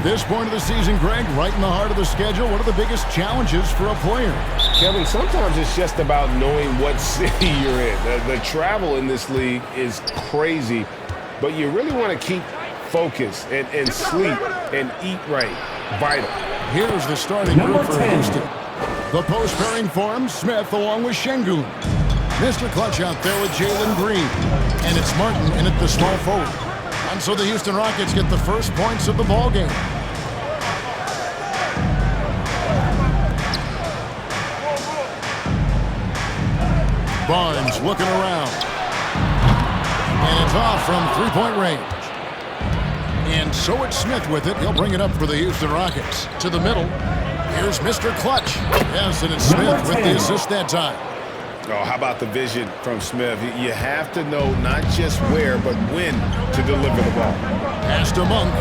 this point of the season, Greg, right in the heart of the schedule, what are the biggest challenges for a player? Kevin, sometimes it's just about knowing what city you're in. The travel in this league is crazy, but you really want to keep focused and sleep and eat right. Vital. Here's the starting group for Houston. The post pairing form, Smith along with Şengün. Mr. Clutch out there with Jalen Green. And it's Martin in at the small forward. And so the Houston Rockets get the first points of the ball game. Barnes looking around. And it's off from three-point range. And so it's Smith with it. He'll bring it up for the Houston Rockets. To the middle. Here's Mr. Clutch. Yes, and it's Smith with the assist that time. Oh, how about the vision from Smith? You have to know not just where, but when to deliver the ball. Pass to Monk.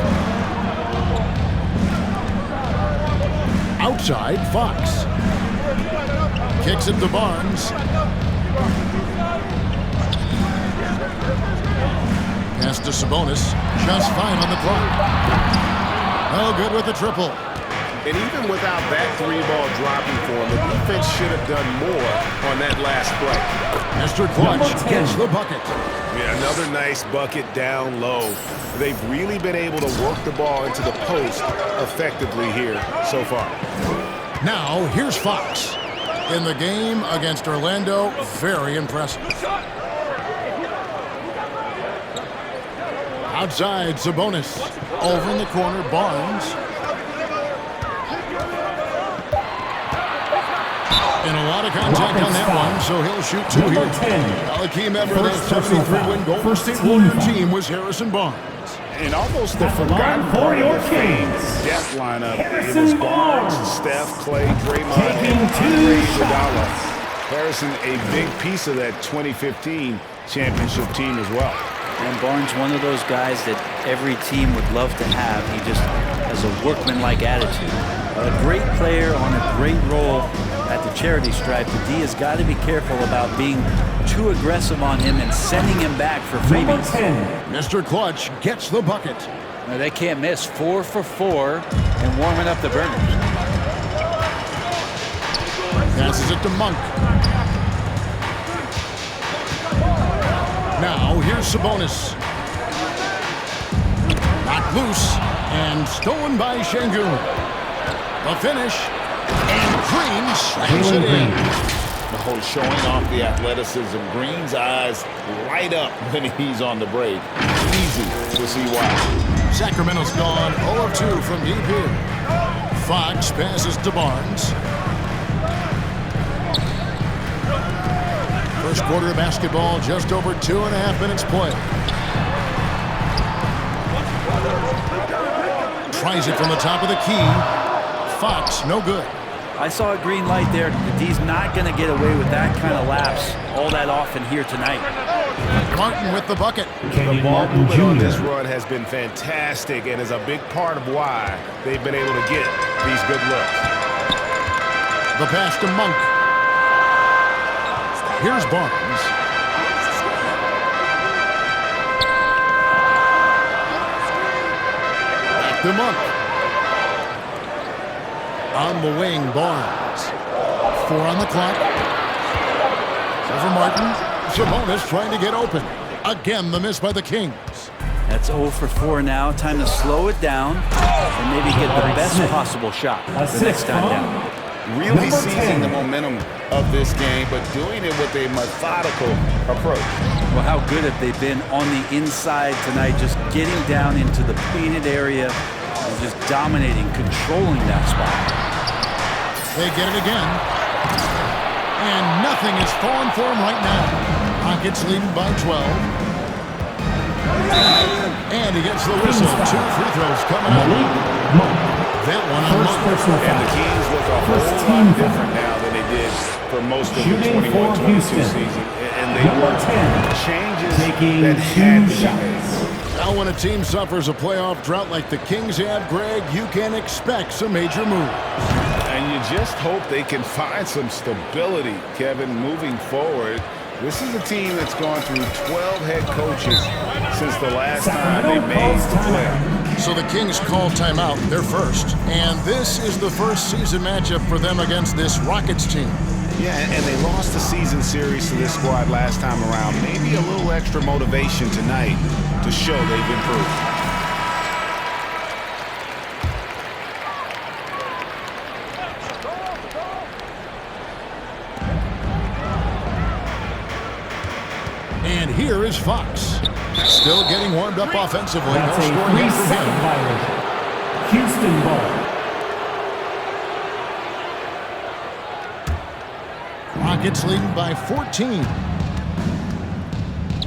Outside, Fox. Kicks it to Barnes. Pass to Sabonis. Just fine on the clock. Oh, good with the triple. And even without that three-ball dropping for him, the defense should have done more on that last break. Mr. Clutch gets the bucket. Yeah, another nice bucket down low. They've really been able to work the ball into the post effectively here so far. Now, here's Fox. In the game against Orlando, very impressive. Outside, Sabonis. Over in the corner, Barnes. And a lot of contact on that one, so he'll shoot two here. A key member of that 73-win Golden State Warrior team was Harrison Barnes. And almost the forgotten for your Kings. Depth lineup. It was Barnes, Steph, Clay, Draymond, and Andre Iguodala. Harrison, a big piece of that 2015 championship team as well. And Barnes, one of those guys that every team would love to have. He just has a workmanlike attitude. A great player on a great role at the charity stripe. The D has got to be careful about being too aggressive on him and sending him back for freebies. Mr. Clutch gets the bucket. Now, they can't miss. 4 for 4 and warming up the burners. Passes it to Monk. Now here's Sabonis. Knocked loose and stolen by Şengün. The finish. And Green slams it in. Oh, showing off the athleticism. Green's eyes light up when he's on the break. Easy to see why. Sacramento's gone 0 of 2 from deep here. Fox passes to Barnes. First quarter of basketball, just over 2.5 minutes played. Tries it from the top of the key. Fox, no good. I saw a green light there. The D's not going to get away with that kind of lapse all that often here tonight. Martin with the bucket. The ball movement on this run has been fantastic and is a big part of why they've been able to get these good looks. The pass to Monk. Here's Barnes. Back to Monk. On the wing, Barnes. 4 on the clock. Over Martin. Sabonis trying to get open. Again, the miss by the Kings. That's 0 for 4 now. Time to slow it down and maybe get the best possible shot the next time down. Really seizing the momentum of this game, but doing it with a methodical approach. Well, how good have they been on the inside tonight, just getting down into the painted area and just dominating, controlling that spot. They get it again. And nothing is falling for them right now. Rockets leading by 12. And he gets the whistle. 2 free throws coming up. That one on Monk. And the Kings look a whole lot different now than they did for most of the 21-22 season. And they were changes that had to be made. Now when a team suffers a playoff drought like the Kings have, Greg, you can expect some major moves. And you just hope they can find some stability, Kevin, moving forward. This is a team that's gone through 12 head coaches since the last time they made the playoffs. So the Kings call timeout. They're first. And this is the first season matchup for them against this Rockets team. Yeah, and they lost the season series to this squad last time around. Maybe a little extra motivation tonight to show they've improved. And here is Fox. Still getting warmed up offensively. That's No a scoring yet for 3-second him. violation. Houston ball. Rockets leading by 14.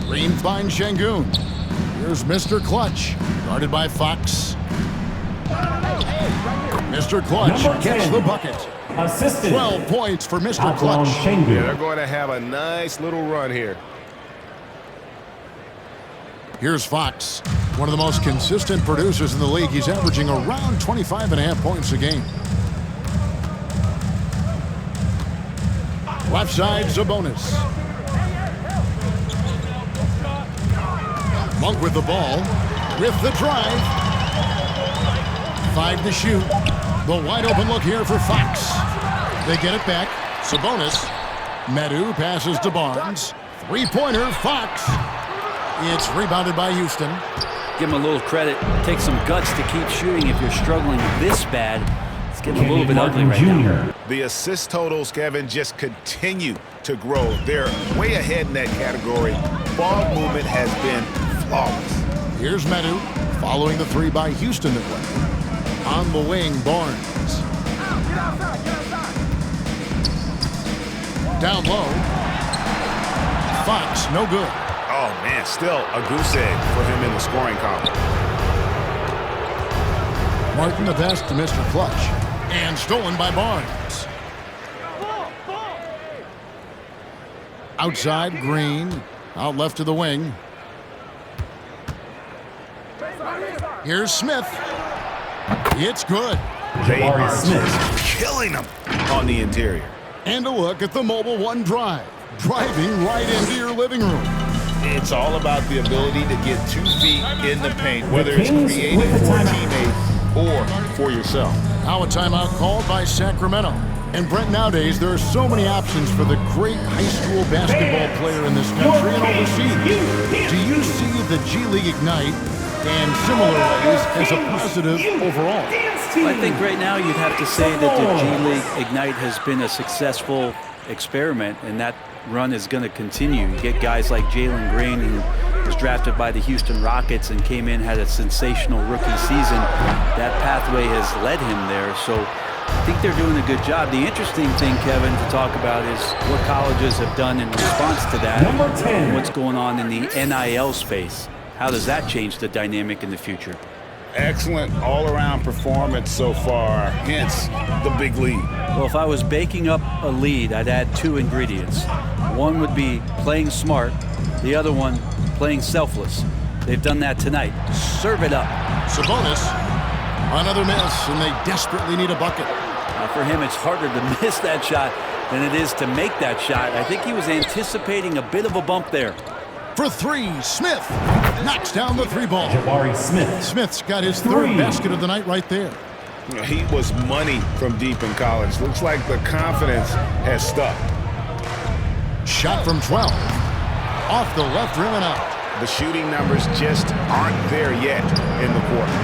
Green finds Şengün. Here's Mr. Clutch, guarded by Fox. Mr. Clutch Number gets 10. the bucket. Assistant. 12 points for Mr. Outlaw Clutch. Yeah, Şengün. they're going to have a nice little run here. Here's Fox, one of the most consistent producers in the league. He's averaging around 25.5 points a game. Left side, Sabonis. Monk with the ball, with the drive. 5 to shoot. The wide open look here for Fox. They get it back. Sabonis. Medu passes to Barnes. Three-pointer, Fox. It's rebounded by Houston. Give him a little credit. Take some guts to keep shooting if you're struggling this bad. It's getting a little bit ugly right now. The assist totals, Kevin, just continue to grow. They're way ahead in that category. Ball movement has been flawless. Here's Medu, following the three by Houston that way. On the wing, Barnes. Down low. Fox, no good. Oh, man, still a goose egg for him in the scoring column. Martin the pass to Mr. Clutch. And stolen by Barnes. Outside, Green. Out left to the wing. Here's Smith. It's good. They Jabari are Smith. just killing them on the interior. And a look at the Mobile One drive. Driving right into your living room. It's all about the ability to get 2 feet in the paint, whether it's Kings creative with the for a timeout. teammate or for yourself. Now a timeout called by Sacramento. And Brent, nowadays there are so many options for the great high school basketball player in this country and overseas. Do you see the G League Ignite and similar ways as a positive overall? I think right now you'd have to say that the G League Ignite has been a successful experiment, and that run is going to continue. You get guys like Jalen Green, who was drafted by the Houston Rockets and came in, had a sensational rookie season. That pathway has led him there, so I think they're doing a good job. The interesting thing, Kevin, to talk about is what colleges have done in response to that. Number 10. And what's going on in the NIL space. How does that change the dynamic in the future? Excellent all-around performance so far, hence the big lead. Well, if I was baking up a lead, I'd add 2 ingredients. One would be playing smart, the other one playing selfless. They've done that tonight. Serve it up. Sabonis, another miss, and they desperately need a bucket. For him, it's harder to miss that shot than it is to make that shot. I think he was anticipating a bit of a bump there. For 3, Smith knocks down the 3 ball. Jabari Smith. Smith's got his 3rd 3. basket of the night right there. He was money from deep in college. Looks like the confidence has stuck. Shot from 12. Off the left rim and out. The shooting numbers just aren't there yet in the quarter.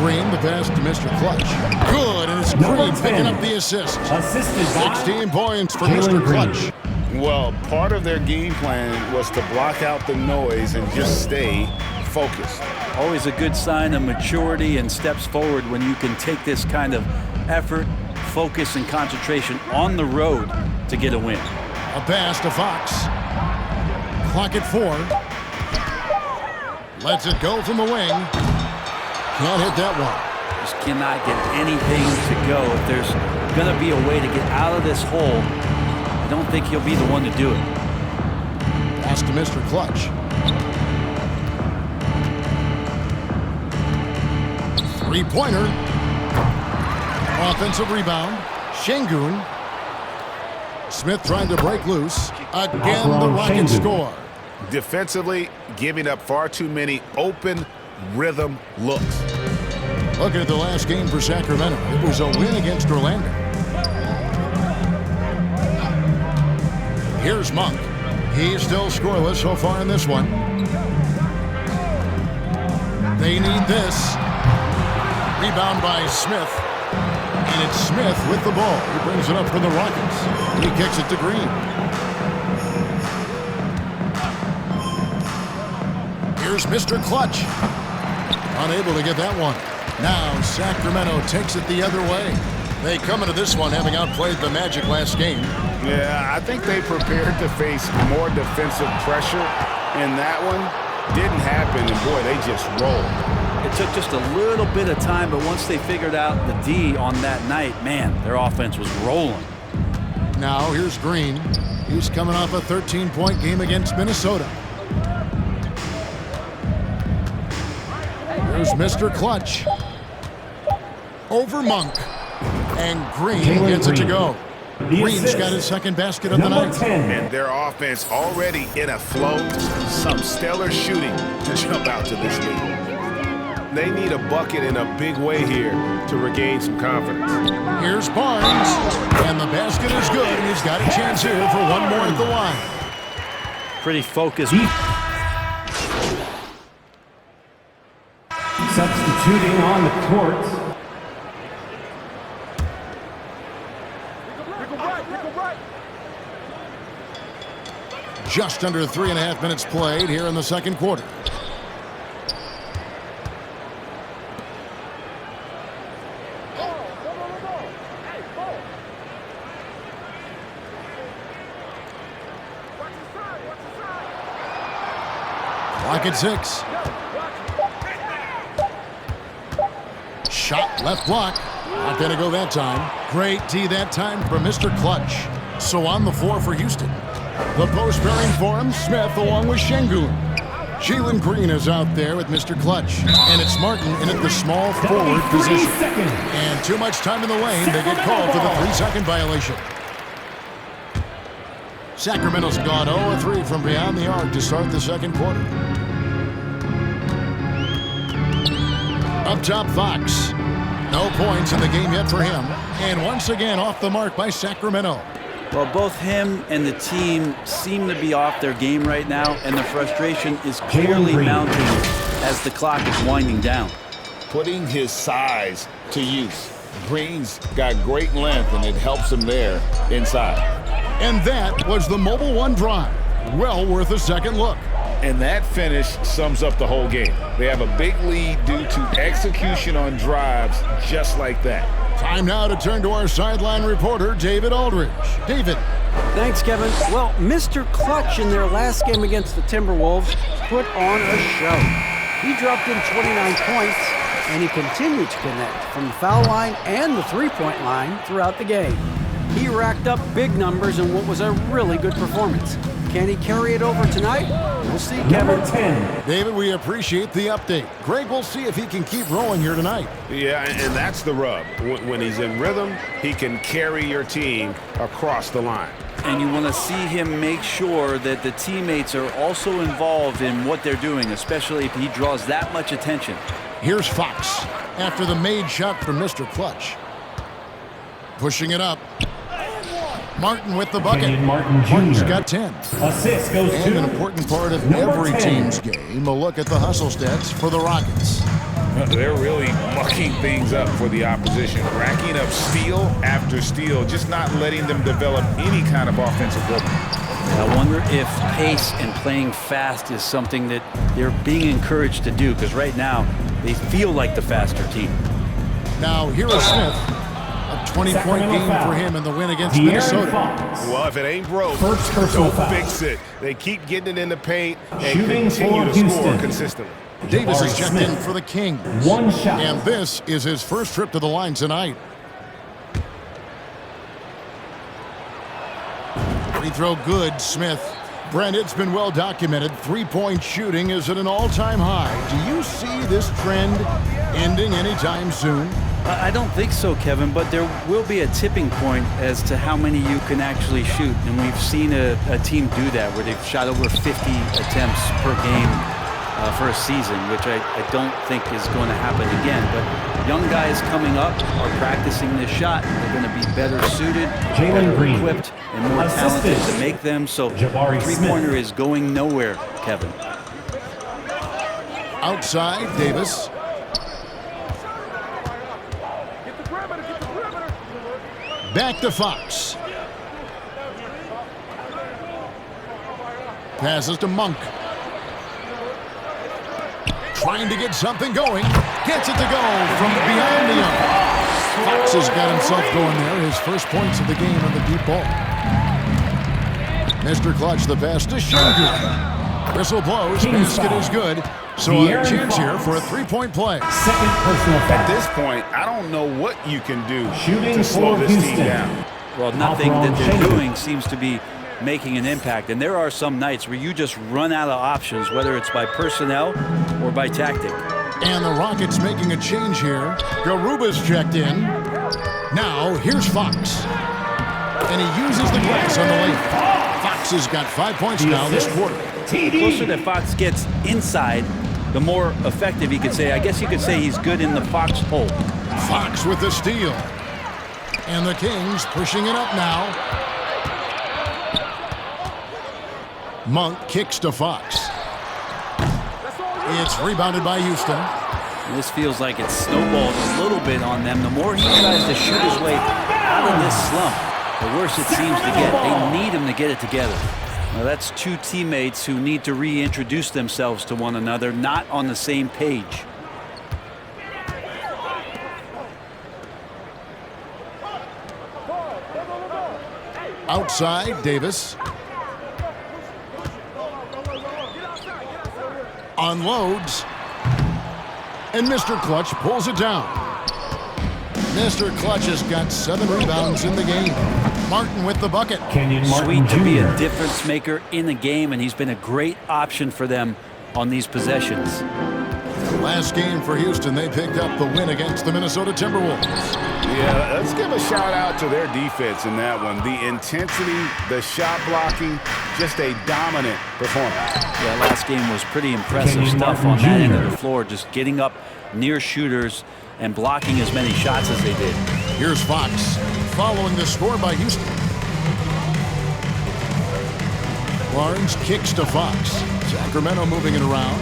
Green, the pass to Mr. Clutch. Good, and it's Number Green picking 10. up the assist. Assisted by 16 points for Jalen Mr. Green. Clutch. Well, part of their game plan was to block out the noise and just stay focused. Always a good sign of maturity and steps forward when you can take this kind of effort, focus, and concentration on the road to get a win. A pass to Fox. Clock at 4. Lets it go from the wing. Can't hit that one. Just cannot get anything to go. If there's going to be a way to get out of this hole, I don't think he'll be the one to do it. Pass to Mr. Clutch. 3-pointer. Offensive rebound. Şengün. Smith trying to break loose. Again, the Rockets score. Defensively, giving up far too many open rhythm looks. Looking at the last game for Sacramento, it was a win against Orlando. Here's Monk. He's still scoreless so far in this one. They need this. Rebound by Smith. And it's Smith with the ball. He brings it up for the Rockets. He kicks it to Green. Here's Mr. Clutch. Unable to get that one. Now Sacramento takes it the other way. They come into this one having outplayed the Magic last game. Yeah, I think they prepared to face more defensive pressure, and that one didn't happen, and boy, they just rolled. It took just a little bit of time, but once they figured out the D on that night, man, their offense was rolling. Now here's Green. He's coming off a 13-point game against Minnesota. Here's Mr. Clutch. Over Monk. And Green gets it to go. Green's got his second basket of the night. And their offense already in a flow. Some stellar shooting to jump out to this lead. They need a bucket in a big way here to regain some confidence. Here's Barnes. And the basket is good. And he's got a chance here for one more at the line. Pretty focused. Substituting on the court. Just under 3.5 minutes played here in the second quarter. Clock at 6. Shot left block. Not going to go that time. Great D that time for Mr. Clutch. So on the floor for Houston. The post pairing for him, Smith along with Şengün. Jalen Green is out there with Mr. Clutch. And it's Martin in at the small forward position. And too much time in the lane. They get called for the 3-second violation. Sacramento's gone 0-3 from beyond the arc to start the second quarter. Up top, Fox. No points in the game yet for him. And once again off the mark by Sacramento. Well, both him and the team seem to be off their game right now, and the frustration is clearly mounting as the clock is winding down. Putting his size to use. Green's got great length, and it helps him there inside. And that was the Mobile One drive. Well worth a second look. And that finish sums up the whole game. They have a big lead due to execution on drives just like that. Time now to turn to our sideline reporter, David Aldridge. David. Thanks, Kevin. Well, Mr. Clutch in their last game against the Timberwolves put on a show. He dropped in 29 points, and he continued to connect from the foul line and the three-point line throughout the game. He racked up big numbers in what was a really good performance. Can he carry it over tonight? We'll see, Kevin. Number 10. David, we appreciate the update. Greg, we'll see if he can keep rolling here tonight. Yeah, and that's the rub. When he's in rhythm, he can carry your team across the line. And you want to see him make sure that the teammates are also involved in what they're doing, especially if he draws that much attention. Here's Fox after the made shot from Mr. Clutch. Pushing it up. Martin with the bucket. Kenyon Martin Jr. Martin's got 10. Assist goes And to an important part of number every 10. team's game, a look at the hustle stats for the Rockets. They're really mucking things up for the opposition, racking up steal after steal, just not letting them develop any kind of offensive rhythm. I wonder if pace and playing fast is something that they're being encouraged to do, because right now they feel like the faster team. Now, here is Smith. A 20-point game for him in the win against De'Aaron Minnesota. Fox. Well, if it ain't broke, First personal don't foul. fix it. They keep getting it in the paint and Shooting continue for to score Houston. consistently. Davis Jabari is checked Smith. in for the Kings. One shot. And this is his first trip to the line tonight. Free throw good, Smith. Brent, it's been well documented. Three-point shooting is at an all-time high. Do you see this trend ending anytime soon? I don't think so, Kevin, but there will be a tipping point as to how many you can actually shoot. And we've seen a team do that, where they've shot over 50 attempts per game for a season, which I don't think is going to happen again. But young guys coming up are practicing this shot. They're going to be better suited, Jalen better Green. equipped, and more Assistant. talented to make them. So Jabari three-pointer is going nowhere, Kevin. Outside, Davis. Back to Fox. Passes to Monk. Trying to get something going. Gets it to go from beyond the arc. Fox has got himself going there. His first points of the game on the deep ball. Mr. Clutch, the pass to Schengen. Whistle blows. King's Basket foul. is good. So a De'Aaron chance here Fox. for a three-point play. Second personal At foul. this point, I don't know what you can do Shooting to slow for this team Houston. down. Well, nothing that they're Schengen. doing seems to be making an impact. And there are some nights where you just run out of options, whether it's by personnel or by tactic. And the Rockets making a change here. Garuba's checked in. Now, here's Fox. And he uses the glass on the lane. Fox has got 5 points now this quarter. The closer that Fox gets inside, the more effective he could say. I guess you could say he's good in the Fox hole. Fox with the steal. And the Kings pushing it up now. Monk kicks to Fox. It's rebounded by Houston. And this feels like it's snowballed a little bit on them. The more he tries to shoot his way out of this slump, the worse it seems to get. They need him to get it together. Now that's two teammates who need to reintroduce themselves to one another, not on the same page. Outside, Davis. Unloads. And Mr. Clutch pulls it down. Mr. Clutch has got 7 rebounds in the game. Martin with the bucket. Kenyon Martin Sweet to be a Jr. difference maker in the game, and he's been a great option for them on these possessions. Last game for Houston, they picked up the win against the Minnesota Timberwolves. Yeah, let's give a shout out to their defense in that one. The intensity, the shot blocking, just a dominant performance. Yeah, last game was pretty impressive Kenyon stuff Martin on that end Jr. of the floor, just getting up near shooters and blocking as many shots as they did. Here's Fox following the score by Houston. Barnes kicks to Fox. Sacramento moving it around.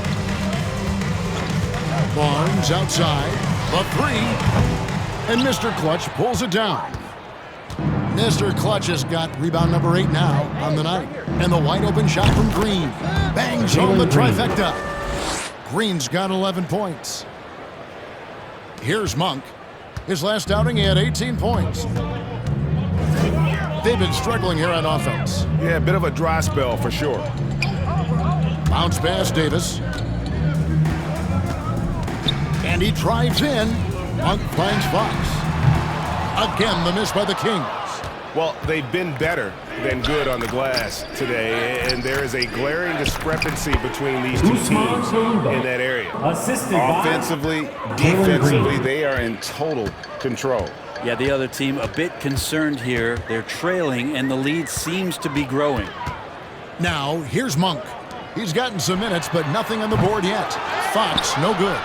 Barnes outside. The three. And Mr. Clutch pulls it down. Mr. Clutch has got rebound number 8 now on the night. And the wide open shot from Green. Bangs home the trifecta. Green's got 11 points. Here's Monk. His last outing, he had 18 points. They've been struggling here on offense. Yeah, a bit of a dry spell for sure. Bounce pass, Davis. And he drives in. Monk finds Fox. Again, the miss by the Kings. Well, they've been better than good on the glass today, and there is a glaring discrepancy between these two teams in that area. Assisted by Offensively, Jalen defensively, Green. they are in total control. Yeah, the other team a bit concerned here. They're trailing, and the lead seems to be growing. Now, here's Monk. He's gotten some minutes, but nothing on the board yet. Fox, no good.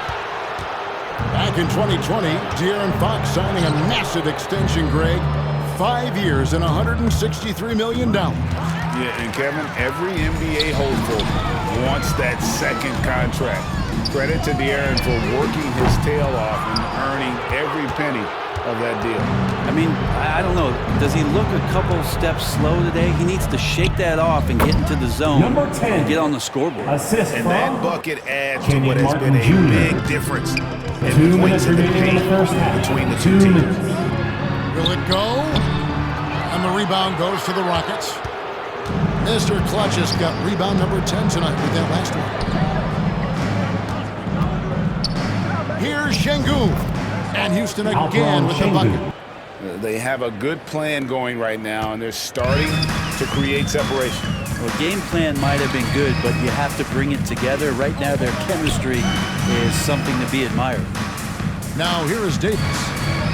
Back in 2020, De'Aaron Fox signing a massive extension, Greg. 5 years and $163 million. Yeah, and Kevin, every NBA hopeful wants that second contract. Credit to De'Aaron for working his tail off and earning every penny of that deal. I mean, I don't know. Does he look a couple steps slow today? He needs to shake that off and get into the zone Number 10. and get on the scoreboard. assist And from that bucket adds to Kenyon what has Martin been a Jr. big difference in 2 points minutes in the remaining in the paint first half. between the 2 two teams. minutes. Will it go? And the rebound goes to the Rockets. Mr. Clutch has got rebound number 10 tonight with that last one. Here's Şengün. And Houston again with the bucket. They have a good plan going right now, and they're starting to create separation. Well, game plan might have been good, but you have to bring it together. Right now, their chemistry is something to be admired. Now here is Davis.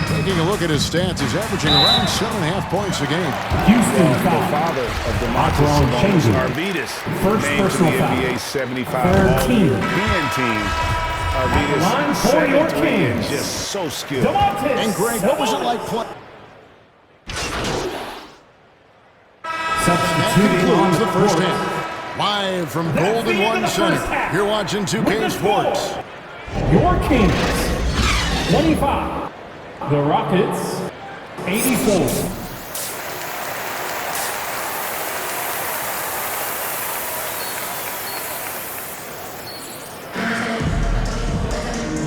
Taking a look at his stats, he's averaging around 7.5 points a game. Houston The foul. father of DeMontis Ron Sabonis, Schengen. Arvydas, First named to personal the foul. NBA 75 Third team. All-European team. line Arvydas, for your 7'3", and Kings. just so skilled. DeMontis And Greg, what was it like playing? Substituting on Concludes the the first court. half. Live from That's Golden the end One of the Center. first half. You're watching 2K With the Sports. score, your Kings 25. The Rockets 84.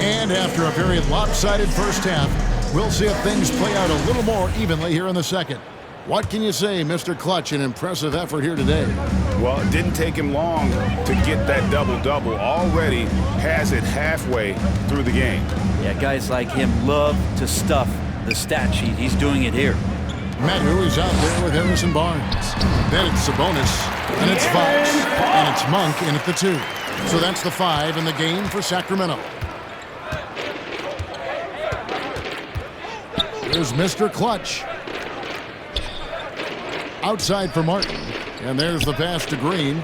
And after a very lopsided first half, we'll see if things play out a little more evenly here in the second. What can you say, Mr. Clutch? An impressive effort here today. Well, it didn't take him long to get that double-double. Already has it halfway through the game. Yeah, guys like him love to stuff the stat sheet. He's doing it here. Manu is out there with Harrison Barnes. Then it's Sabonis, and it's Fox, and it's Monk in at the 2. So that's the 5 in the game for Sacramento. Here's Mr. Clutch. Outside for Martin. And there's the pass to Green.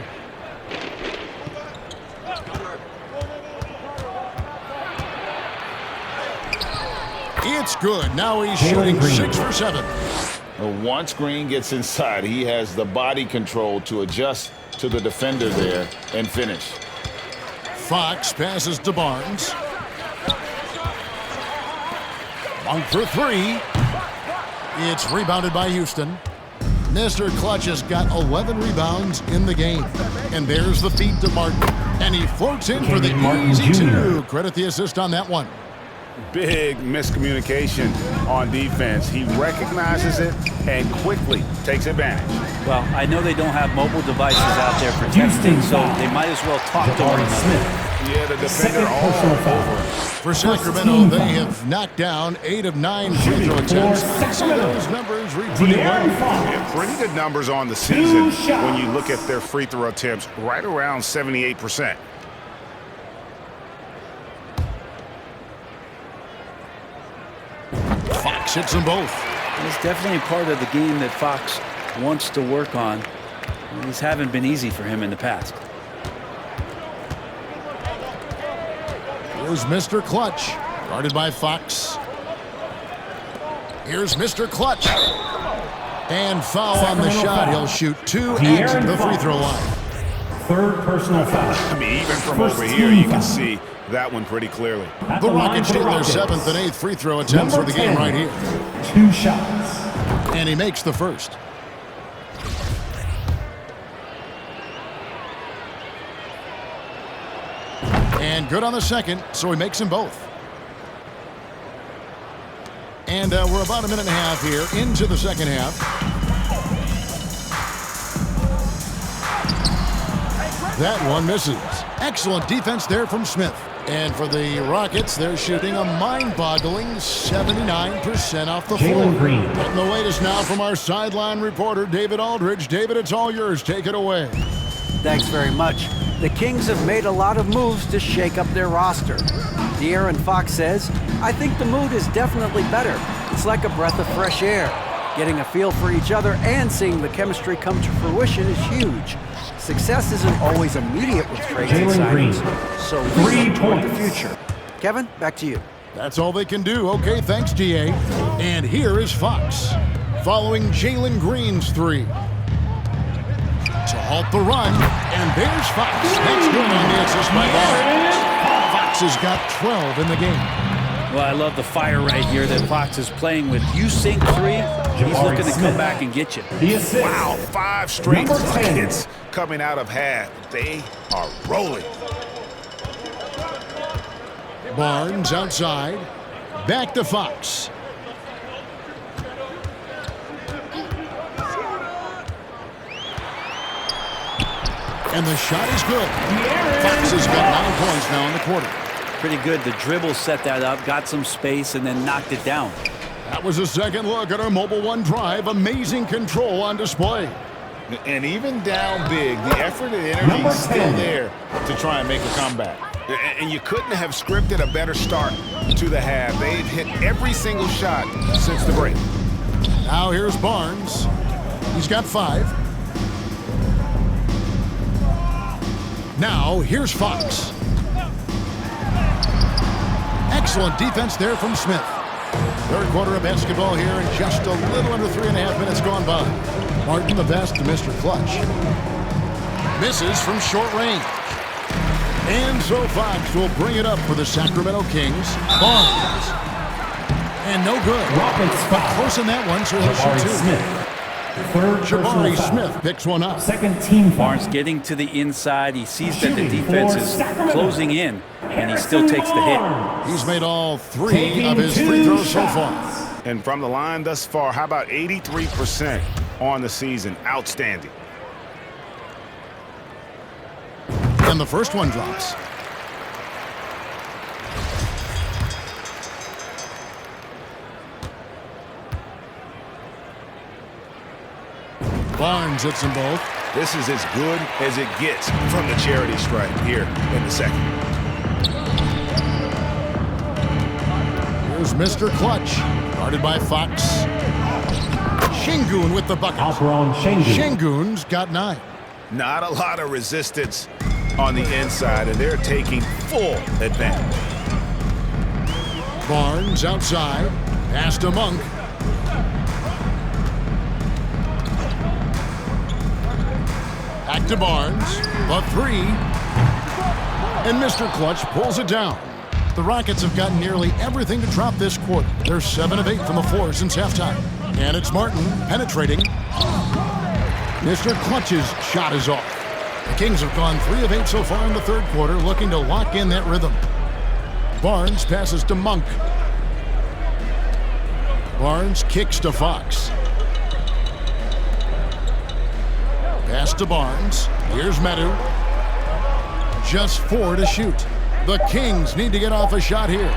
It's good. Now he's shooting Green. 6 for 7. Once Green gets inside, he has the body control to adjust to the defender there and finish. Fox passes to Barnes. Monk for 3. It's rebounded by Houston. Mr. Clutch has got 11 rebounds in the game. And there's the feed to Martin. And he floats in for the Kenyon Martin easy Jr. 2. Credit the assist on that one. Big miscommunication on defense. He recognizes it and quickly takes advantage. Well, I know they don't have mobile devices out there protecting, Houston so foul. they might as well talk to one Jabari another. Smith. Yeah, the defender Second all personal foul. over. For Sacramento, team they foul. have knocked down 8 of 9 free Shooting throw for attempts. I see Sacramento. those numbers read pretty De'Aaron well. Fox. Yeah, pretty good numbers on the season shots. when you look at their free throw attempts, right around 78%. Fox hits them both. It's definitely part of the game that Fox wants to work on. These haven't been easy for him in the past. Here's Mr. Clutch, guarded by Fox. Here's Mr. Clutch. And foul on the Sacramento shot. foul. He'll shoot 2 De'Aaron at the free Fox. throw line. Third personal foul. I mean, even from First over here, team you can foul. see that one pretty clearly. At The line Rockets for the hit their Rockets. 7th and 8th free throw attempts Number for the game 10. right here. 2 shots. And he makes the first. And good on the second, so he makes them both. And we're about a minute and a half here into the second half. That one misses. Excellent defense there from Smith. And for the Rockets, they're shooting a mind-boggling 79% off the floor. Jalen Green. And the latest now from our sideline reporter, David Aldridge. David, it's all yours. Take it away. Thanks very much. The Kings have made a lot of moves to shake up their roster. De'Aaron Fox says, I think the mood is definitely better. It's like a breath of fresh air. Getting a feel for each other and seeing the chemistry come to fruition is huge. Success isn't always immediate with trades and Jalen Green. signings, so 3 we look toward the points. future. Kevin, back to you. That's all they can do. Okay, thanks, DA. And here is Fox, following Jalen Green's 3. To halt the run, and there's Fox. That's good on the assist by Barnes. Fox has got 12 in the game. Well, I love the fire right here that Fox is playing with. You sink 3, he's Jabari looking to Smith. come back and get you. The assist. Wow, 5 straight Number 10. buckets coming out of half. They are rolling. Barnes outside. Back to Fox. And the shot is good. Fox has got 9 points now in the quarter. Pretty good. The dribble set that up, got some space, and then knocked it down. That was a second look at our Mobile One drive. Amazing control on display. And even down big, the effort and energy Number is still 10. there to try and make a comeback. And you couldn't have scripted a better start to the half. They've hit every single shot since the break. Now here's Barnes. He's got 5. Now here's Fox. Excellent defense there from Smith. Third quarter of basketball here, and just a little under 3.5 minutes gone by. Martin the best to Mr. Clutch. Misses from short range. And so Fox will bring it up for the Sacramento Kings. Barnes. And no good. Rockets foul. Close in that one, so he'll Jabari shoot 2. Smith. Third personal Jabari foul. Smith picks one up. Second team foul. Barnes getting to the inside. He sees that the Shooting defense for is Sacramento. closing in, and he still takes the hit. Barnes. He's made all 3 Taking of his 2 free throws so shots. far. And from the line thus far, how about 83% on the season? Outstanding. And the first one drops. Barnes hits them both. This is as good as it gets from the charity stripe here in the second. Here's Mr. Clutch, guarded by Fox. Şengün with the bucket. Alperon Şengün. Şengün's got 9. Not a lot of resistance on the inside, and they're taking full advantage. Barnes outside. Pass to Monk. Back to Barnes. The 3. And Mr. Clutch pulls it down. The Rockets have gotten nearly everything to drop this quarter. They're 7 of 8 from the floor since halftime. And it's Martin penetrating. Mr. Clutch's shot is off. The Kings have gone 3 of 8 so far in the third quarter, looking to lock in that rhythm. Barnes passes to Monk. Barnes kicks to Fox. Pass to Barnes. Here's Medu. Just 4 to shoot. The Kings need to get off a shot here.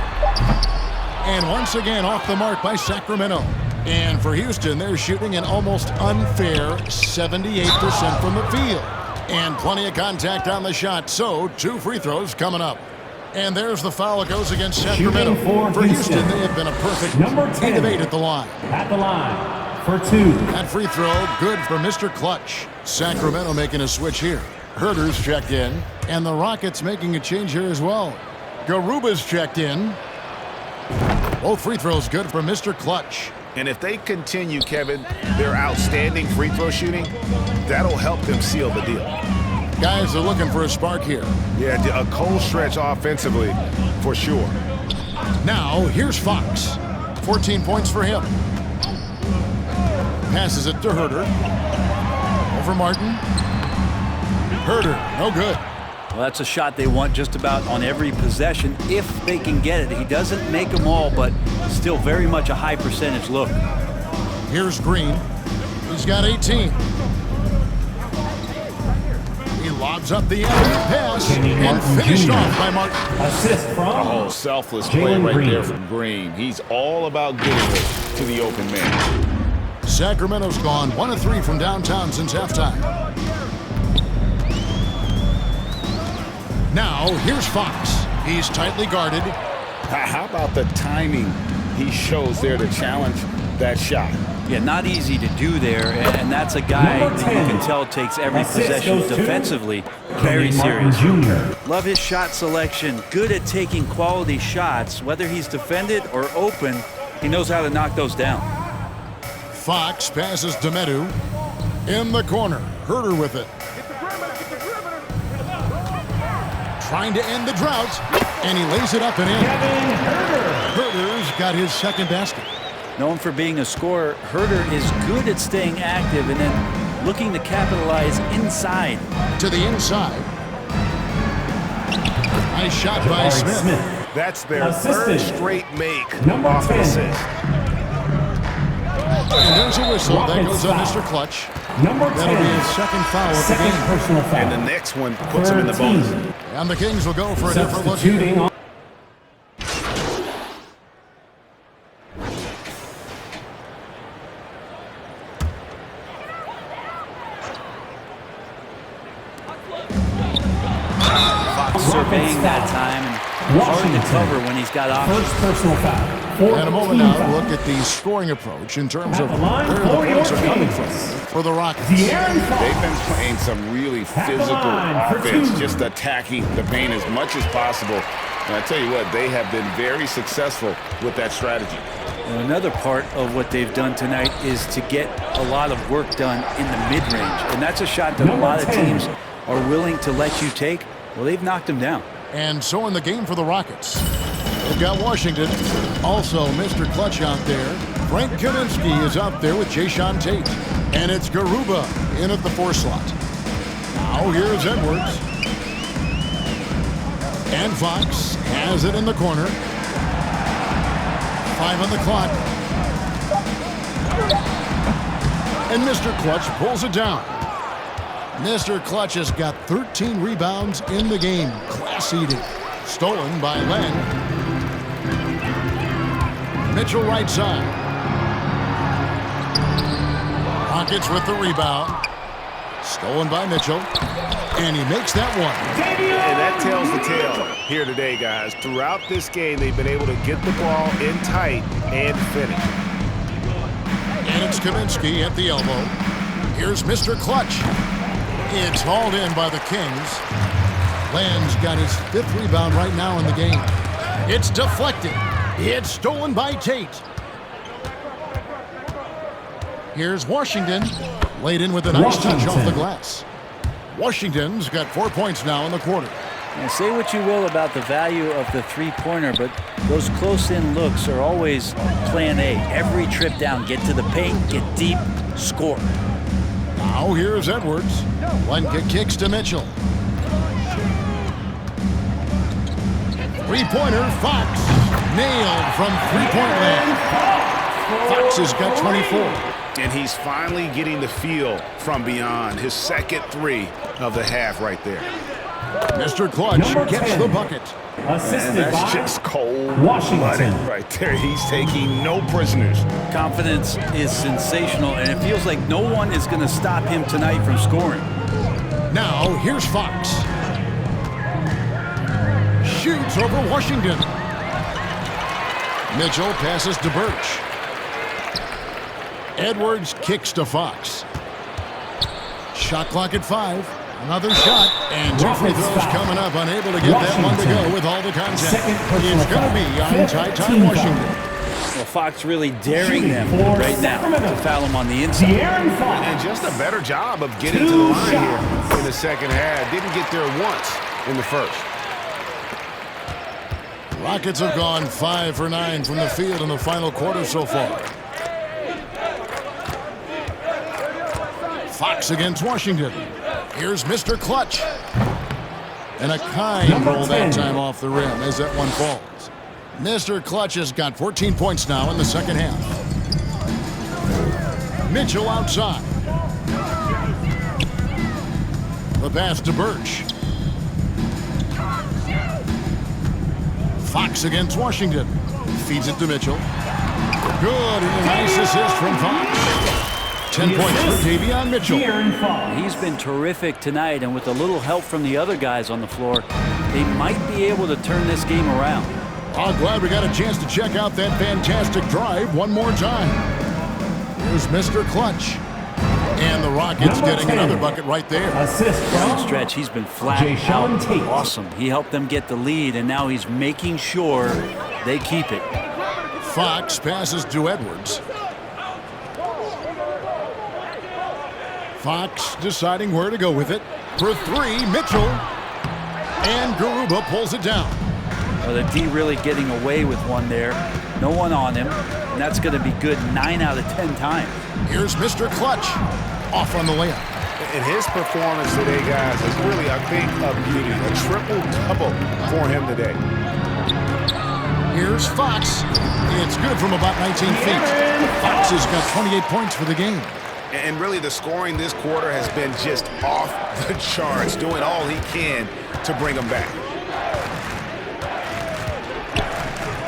And once again off the mark by Sacramento. And for Houston, they're shooting an almost unfair 78% from the field. And plenty of contact on the shot, so 2 free throws coming up. And there's the foul that goes against Sacramento. Shooting for Houston, Houston. they have been a perfect Number 8 10. of 8 at the line. At the line for 2. That free throw, good for Mr. Clutch. Sacramento making a switch here. Herter's checked in, and the Rockets making a change here as well. Garuba's checked in. Both free throws good for Mr. Clutch. And if they continue, Kevin, their outstanding free throw shooting, that'll help them seal the deal. Guys are looking for a spark here. Yeah, a cold stretch offensively for sure. Now, here's Fox. 14 points for him. Passes it to Herter. Over Martin. Herter, no good. Well, that's a shot they want just about on every possession if they can get it. He doesn't make them all, but still very much a high percentage look. Here's Green. He's got 18. He lobs up the alley pass and finished off by Martin. Assist from Oh, selfless play Jalen right Green. there from Green. He's all about getting it to the open man. Sacramento's gone 1 of 3 from downtown since halftime. Now, here's Fox. He's tightly guarded. How about the timing he shows there to challenge that shot? Yeah, not easy to do there, and that's a guy Number that you 10. can tell takes every Assist possession goes to defensively very Martin serious. Jr. Love his shot selection, good at taking quality shots. Whether he's defended or open, he knows how to knock those down. Fox passes to Medu. In the corner, Herter with it. Trying to end the drought, and he lays it up and in. Kevin Herter. Herter's got his second basket. Known for being a scorer, Herter is good at staying active and then looking to capitalize inside. To the inside. Nice shot by Jabari Smith. Smith. That's their Assisted. third straight make Number off an 10. assist. And there's a whistle. That Rockets goes on foul. Mr. Clutch. Number 10. That'll be his second foul of the Second game. personal foul. And the next one puts him in the bonus. 13. And the Kings will go for a different look here. Substituting on. Circle obeying that time and hard to Washington. cover when he's got options. First personal foul. Fourth And a moment team now, foul. look at the scoring approach in terms At of the line where the for your points are coming teams. from for the Rockets. De'Aaron Fox. They've been playing some really At the physical line for offense, two. just attacking the paint as much as possible. And I tell you what, they have been very successful with that strategy. Well, another part of what they've done tonight is to get a lot of work done in the mid-range. And that's a shot that a lot of teams are willing to let you take. Well, they've knocked them down. And so in the game for the Rockets, they've got Washington. Also, Mr. Clutch out there. Frank Kaminsky is out there with Jayshawn Tate. And it's Garuba in at the 4 slot. Now here's Edwards. And Fox has it in the corner. 5 on the clock. And Mr. Clutch pulls it down. Mr. Clutch has got 13 rebounds in the game. Class eating. Stolen by Len. Mitchell right side. Rockets with the rebound. Stolen by Mitchell. And he makes that one. And that tells the tale here today, guys. Throughout this game, they've been able to get the ball in tight and finish. And it's Kaminsky at the elbow. Here's Mr. Clutch. It's hauled in by the Kings. Len's got his 5th rebound right now in the game. It's deflected. It's stolen by Tate. Here's Washington. Laid in with a nice touch off the glass. Washington's got 4 points now in the quarter. Now, say what you will about the value of the three-pointer, but those close-in looks are always plan A. Every trip down, get to the paint, get deep, score. Now here's Edwards. One kick kicks to Mitchell. Three-pointer, Fox. Nailed from three-point land. Fox has got 24. And he's finally getting the feel from beyond. His second 3 of the half right there. Mr. Clutch Number gets 10. the bucket. Assisted And that's by just cold Washington. right there. He's taking no prisoners. Confidence is sensational, and it feels like no one is going to stop him tonight from scoring. Now here's Fox. Shoots over Washington. Mitchell passes to Birch. Edwards kicks to Fox. Shot clock at 5. Another shot, and 2 free throws coming up. Unable to get that one to go with all the contact. Second personal It's going to be foul. on Fifth tie team Washington. Well, Fox really daring Shooting them for right now Sacramento. to foul him on the inside. De'Aaron Fox. And just a better job of getting to the 2 line here shots. in the second half. Didn't get there once in the first. Rockets have gone 5 for 9 from the field in the final quarter so far. Fox against Washington. Here's Mr. Clutch. And a kind Number roll that 10. time off the rim as that one falls. Mr. Clutch has got 14 points now in the second half. Mitchell outside. The pass to Birch. Fox against Washington. Feeds it to Mitchell. Good, and a nice assist from Fox. 10 points for Davion Mitchell. De'Aaron Fox. He's been terrific tonight, and with a little help from the other guys on the floor, they might be able to turn this game around. Oh, glad we got a chance to check out that fantastic drive one more time. Here's Mr. Clutch. And the Rockets Number getting 10. another bucket right there. Assist Down the from stretch, he's been flat Jayshawn out Tate. awesome. He helped them get the lead, and now he's making sure they keep it. Fox passes to Edwards. Fox deciding where to go with it. For 3, Mitchell. And Garuba pulls it down. Well, the D really getting away with one there. No one on him, and that's going to be good 9 out of 10 times. Here's Mr. Clutch. Off on the layup. And his performance today, guys, is really, I think, a beauty. A triple-double for him today. Here's Fox. It's good from about 19 feet. Fox has got 28 points for the game. And really, the scoring this quarter has been just off the charts, doing all he can to bring them back.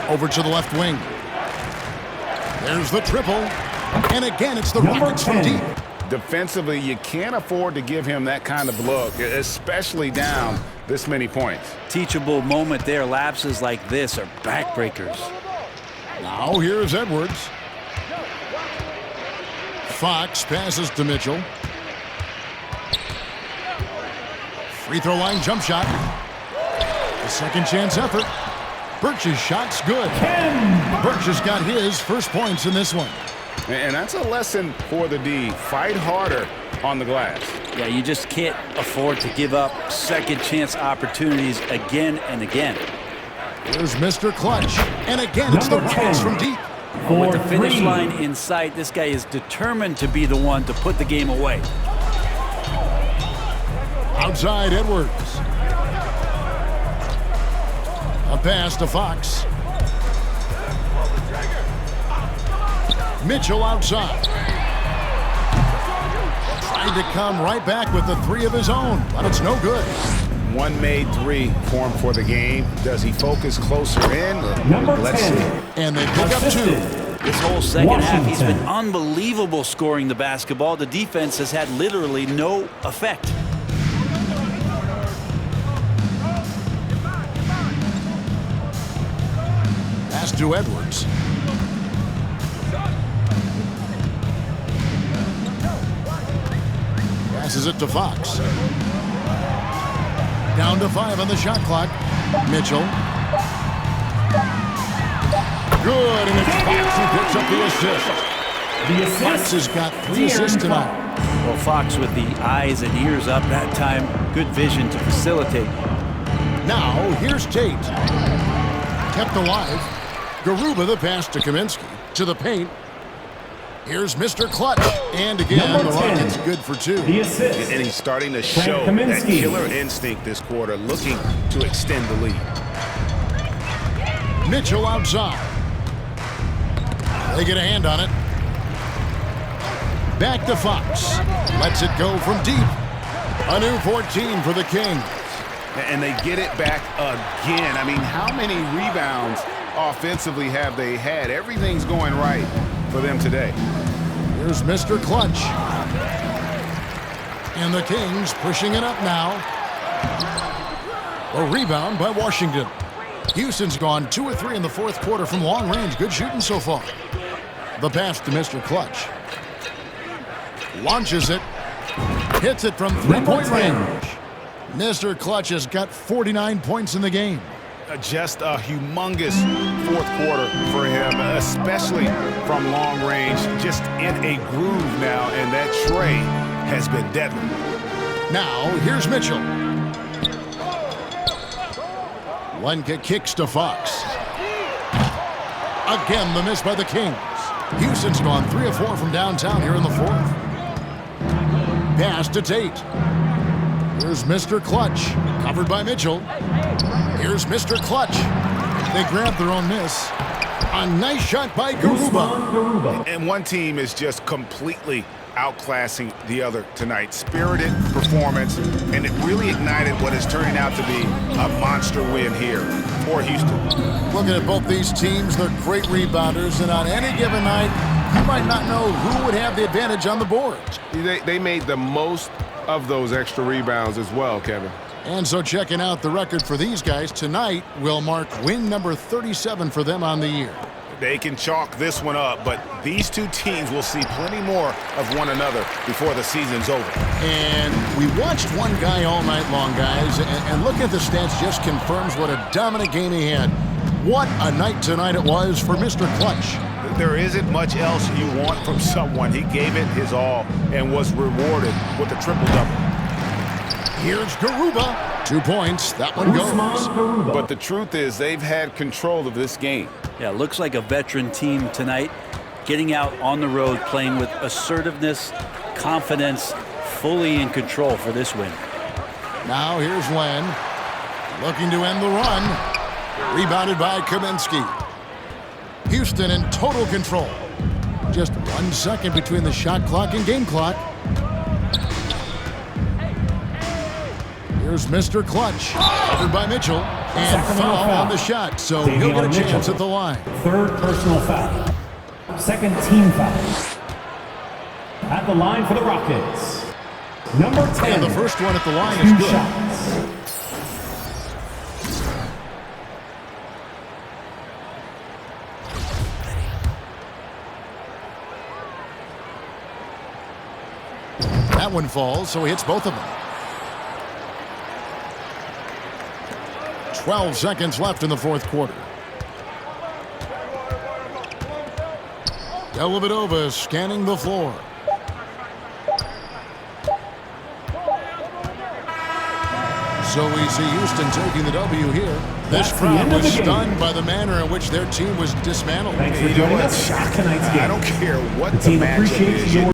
Over to the left wing. There's the triple. And again, it's the Number Rockets from 10. deep. Defensively, you can't afford to give him that kind of look, especially down this many points. Teachable moment there. Lapses like this are backbreakers. Now here's Edwards. Fox passes to Mitchell. Free throw line jump shot. The second chance effort. Birch's shot's good. Birch has got his first points in this one. And that's a lesson for the D. Fight harder on the glass. Yeah, you just can't afford to give up second chance opportunities again and again. Here's Mr. Clutch. And again, it's the Rockets from deep. With the finish line in sight, this guy is determined to be the one to put the game away. Outside Edwards. A pass to Fox. Mitchell outside. Tried to come right back with the three of his own, but it's no good. One made three formed for the game. Does he focus closer in? Let's see. And they pick up two. This whole second half, he's been unbelievable scoring the basketball. The defense has had literally no effect. Pass to Edwards. Passes it to Fox. Down to 5 on the shot clock. Mitchell. Good, and it's Fox who picks up the assist. Fox has got 3 assists tonight. Well, Fox with the eyes and ears up that time. Good vision to facilitate. Now, here's Tate. Kept alive. Garuba the pass to Kaminsky. To the paint. Here's Mr. Clutch. And again, the Rockets good for 2. And he's starting to show that killer instinct this quarter, looking to extend the lead. Mitchell outside. They get a hand on it. Back to Fox. Lets it go from deep. A new 14 for the Kings. And they get it back again. I mean, how many rebounds offensively have they had? Everything's going right for them today. Here's Mr. Clutch. And the Kings pushing it up now. A rebound by Washington. Houston's gone 2 or 3 in the fourth quarter from long range. Good shooting so far. The pass to Mr. Clutch. Launches it. Hits it from 3-point range. Mr. Clutch has got 49 points in the game. Just a humongous fourth quarter for him, especially from long range. Just in a groove now, and that tray has been deadly. Now, here's Mitchell. Lenka kicks to Fox. Again, the miss by the Kings. Houston's gone 3 of 4 from downtown here in the fourth. Pass to Tate. Here's Mr. Clutch. Covered by Mitchell. Here's Mr. Clutch. They grab their own miss. A nice shot by Garuba. And one team is just completely outclassing the other tonight. Spirited performance, and it really ignited what is turning out to be a monster win here for Houston. Looking at both these teams, they're great rebounders, and on any given night, you might not know who would have the advantage on the boards. They made the most of those extra rebounds as well, Kevin. And so checking out the record for these guys tonight will mark win number 37 for them on the year. They can chalk this one up, but these two teams will see plenty more of one another before the season's over. And we watched one guy all night long, guys, and looking at the stats just confirms what a dominant game he had. What a night tonight it was for Mr. Clutch. There isn't much else you want from someone. He gave it his all and was rewarded with a triple-double. Here's Garuba. 2 points. That one goes. But the truth is they've had control of this game. Yeah, looks like a veteran team tonight. Getting out on the road, playing with assertiveness, confidence, fully in control for this win. Now here's Len. Looking to end the run. Rebounded by Kaminsky. Houston in total control. Just 1 second between the shot clock and game clock. Here's Mr. Clutch. Covered by Mitchell. And foul on the shot, so he'll get a chance at the line. Third personal foul. Second team foul. At the line for the Rockets. Number 10. And the first one at the line is good. Shots. That one falls, so he hits both of them. 12 seconds left in the fourth quarter. Dellavedova scanning the floor. So we see Houston taking the W here. This That's the crowd end of was the game. stunned by the manner in which their team was dismantled. Thanks for You know joining what? us. Tonight's game. I don't care what The the team matchup appreciates is. your